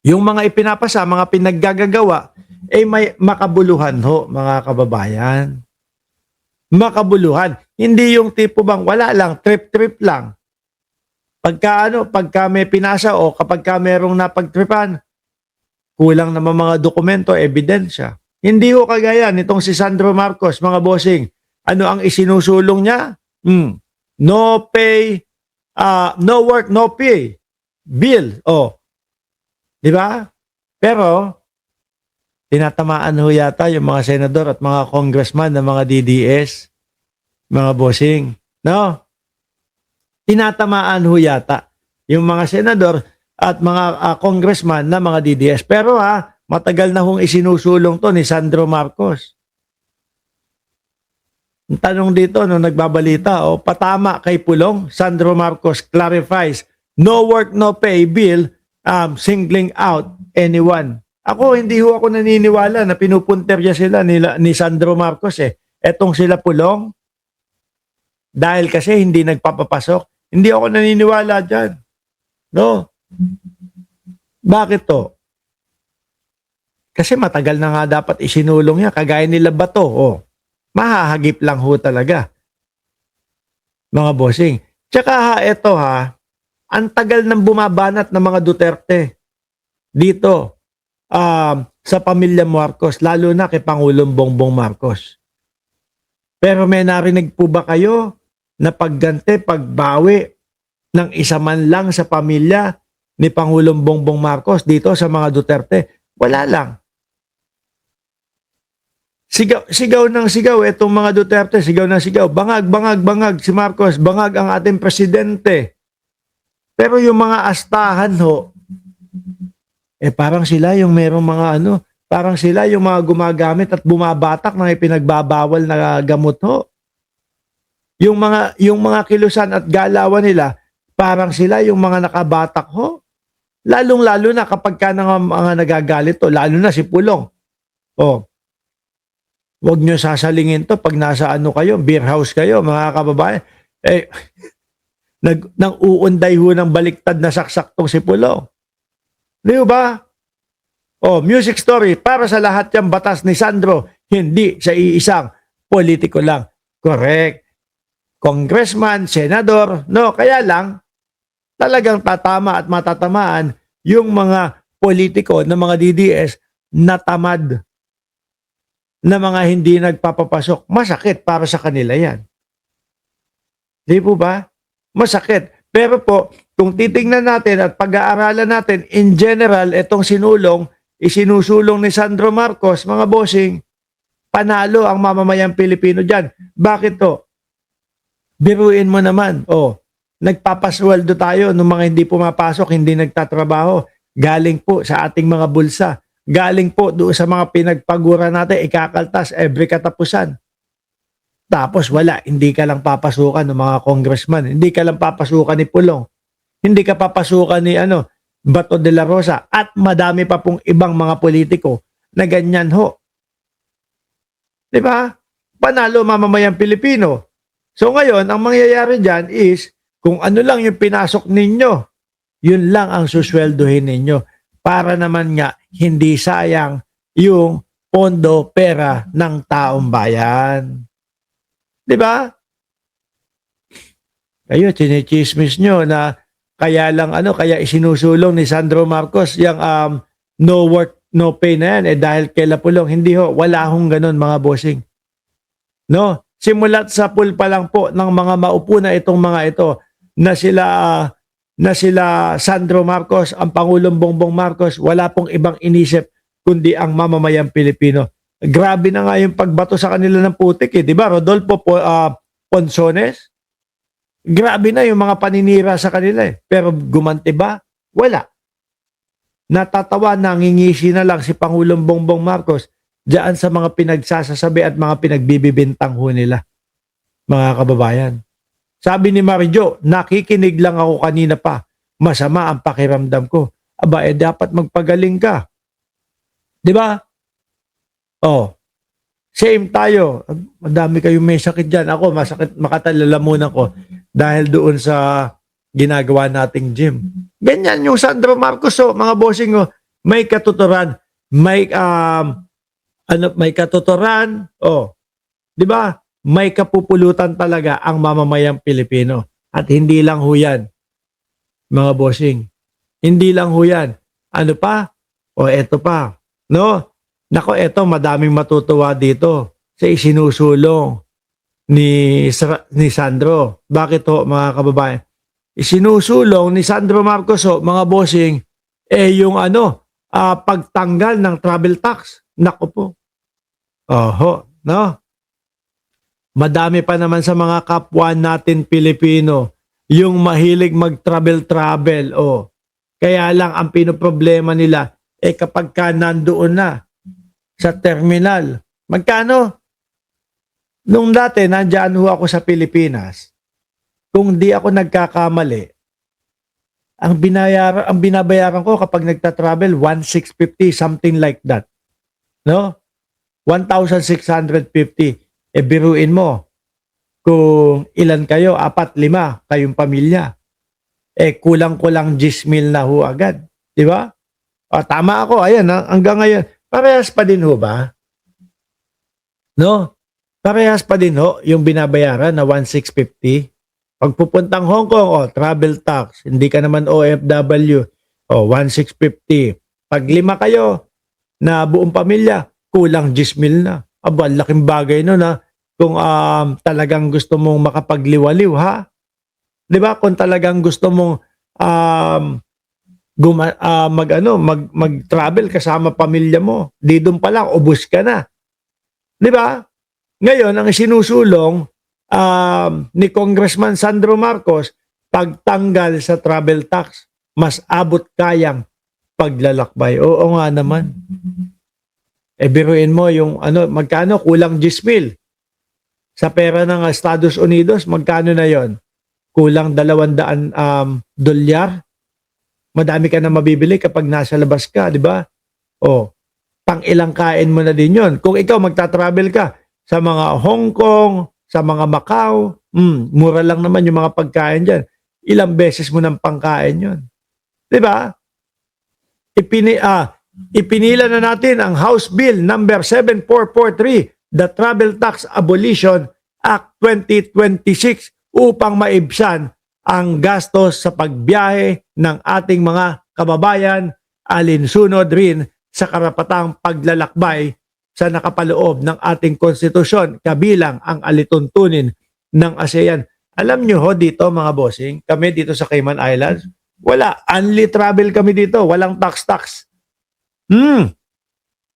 Yung mga ipinapasa, mga pinaggagawa, eh may makabuluhan ho, mga kababayan. Makabuluhan. Hindi yung tipo bang wala lang, trip-trip lang. Pagka may pinasa o kapag ka merong napagtripan, kulang naman mga dokumento, ebidensya. Hindi ho kagaya nitong si Sandro Marcos, mga bossing. Ano ang isinusulong niya? No pay, no work, no pay. Bill. Oh, di ba? Pero, tinatamaan ho yata yung mga senador at mga congressman ng mga DDS, mga bossing. No? Tinatamaan ho yata yung mga senador at mga congressman na mga DDS. Pero matagal na hong isinusulong to ni Sandro Marcos. Ang tanong dito, nung nagbabalita, patama kay Pulong, Sandro Marcos clarifies, no work, no pay bill, singling out anyone. Ako, hindi ho ako naniniwala na pinupunterya sila ni Sandro Marcos Etong sila Pulong, dahil kasi hindi nagpapapasok. Hindi ako naniniwala dyan. No? Bakit to? Kasi matagal na nga dapat isinulong niya, kagaya nila Bato. Mahahagip lang ho talaga. Mga bossing. Tsaka ito ang tagal nang bumabanat ng mga Duterte dito sa pamilya Marcos, lalo na kay Pangulong Bongbong Marcos. Pero may narinig po ba kayo na pagganti, pagbawi ng isa man lang sa pamilya ni Pangulong Bongbong Marcos dito sa mga Duterte? Wala lang. Sigaw ng sigaw itong mga Duterte, sigaw ng sigaw, bangag, bangag, bangag si Marcos, bangag ang ating presidente. Pero yung mga astahan ho, parang sila yung merong mga parang sila yung mga gumagamit at bumabatak ng ipinagbabawal na gamot ho. Yung mga kilusan at galawan nila, parang sila yung mga nakabatak ho. Lalong-lalo na kapag ka mga nagagalit to, lalo na si Pulong. Huwag nyo sasalingin to pag nasa kayo, beer house kayo, mga kababayan. Nang uunday ho ng baliktad na saksak tong si Pulong. Di ba? Music story, para sa lahat yung batas ni Sandro, hindi sa iisang politiko lang. Correct. Congressman, senador, no, kaya lang, talagang tatama at matatamaan yung mga politiko ng mga DDS na tamad na mga hindi nagpapapasok. Masakit para sa kanila yan. Di po ba? Masakit. Pero po, kung titingnan natin at pag-aaralan natin, in general, itong isinusulong ni Sandro Marcos, mga bossing, panalo ang mamamayang Pilipino dyan. Bakit to? Biruin mo naman. Nagpapasweldo tayo ng mga hindi pumapasok, hindi nagtatrabaho. Galing po sa ating mga bulsa. Galing po doon sa mga pinagpagura natin, ikakaltas every katapusan. Tapos wala, hindi ka lang papasukan ng mga congressman, hindi ka lang papasukan ni Pulong, hindi ka papasukan ni Bato de la Rosa, at madami pa pong ibang mga politiko na ganyan ho. Diba? Panalo mamamayang Pilipino. So ngayon, ang mangyayari dyan is, kung ano lang yung pinasok ninyo, yun lang ang susweldohin ninyo. Para naman nga, hindi sayang yung pondo, pera ng taong bayan. Diba? Kayo, chinichismis nyo na kaya lang kaya isinusulong ni Sandro Marcos yung no work, no pay na yan dahil kay Lapulong. Hindi ho, wala hong ganun mga bossing. No? Simulat sa pool pa lang po ng mga maupo na itong mga ito na sila Sandro Marcos, ang Pangulong Bongbong Marcos, wala pong ibang inisip kundi ang mamamayang Pilipino. Grabe na nga yung pagbato sa kanila ng putik di ba? Rodolfo Ponsones, grabe na yung mga paninira sa kanila Pero gumanti ba? Wala. Natatawa, nangingisi na lang si Pangulong Bongbong Marcos diyan sa mga pinagsasasabi at mga pinagbibibintang ho nila. Mga kababayan. Sabi ni Marijo, nakikinig lang ako kanina pa. Masama ang pakiramdam ko. Aba, dapat magpagaling ka. Di ba? Same tayo. Madami kayong may sakit dyan. Ako, makatalalamunan ko dahil doon sa ginagawa nating gym. Ganyan yung Sandro Marcos, mga bossing, may katuturan, may katuturan, di ba? May kapupulutan talaga ang mamamayang Pilipino. At hindi lang ho yan, mga bossing. Hindi lang ho yan. Ano pa? Eto pa. No? Nako, eto, madaming matutuwa dito sa isinusulong ni Sandro. Bakit ho, mga kababayan? Isinusulong ni Sandro Marcos ho, mga bossing, yung pagtanggal ng travel tax. Nako po. No? Madami pa naman sa mga kapwa natin Pilipino yung mahilig mag-travel-travel. Kaya lang ang pinoproblema nila kapag ka nandoon na sa terminal. Magkano? Nung dati, nandyan ho ako sa Pilipinas, kung di ako nagkakamali, ang binabayaran ko kapag nagta-travel, 1,650, something like that. No? 1,650. Biruin mo, kung ilan kayo, 4, 5, kayong pamilya. Kulang-kulang 10,000 na ho agad. Di ba? Tama ako, ayan, hanggang ngayon. Parehas pa din ho ba? No? Parehas pa din ho yung binabayaran na 1,650. Pag pupuntang Hong Kong, travel tax. Hindi ka naman OFW. 1,650. Pag 5 kayo na buong pamilya, kulang 10,000 na. Laking bagay no na kung talagang gusto mong makapagliwaliw, ha? 'Di ba? Kung talagang gusto mong mag-travel kasama pamilya mo, di doon pa lang ubos ka na. 'Di ba? Ngayon, ang sinusulong ni Congressman Sandro Marcos, pagtanggal sa travel tax, mas abot kayang paglalakbay. Oo nga naman. Biruin mo yung magkano, kulang 10,000. Sa pera ng Estados Unidos, magkano na yon? Kulang 200 dolyar. Madami ka na mabibili kapag nasa labas ka, di ba? Pang ilang kain mo na din yon. Kung ikaw magta-travel ka sa mga Hong Kong, sa mga Macau, mura lang naman yung mga pagkain dyan. Ilang beses mo ng pangkain yon. Di ba? Ipinila na natin ang House Bill number 7443, the Travel Tax Abolition Act 2026, upang maibsan ang gastos sa pagbiyahe ng ating mga kababayan, alinsunod rin sa karapatang paglalakbay sa nakapaloob ng ating konstitusyon, kabilang ang alituntunin ng ASEAN. Alam nyo ho dito, mga bossing, kami dito sa Cayman Islands, wala, only travel kami dito, walang tax.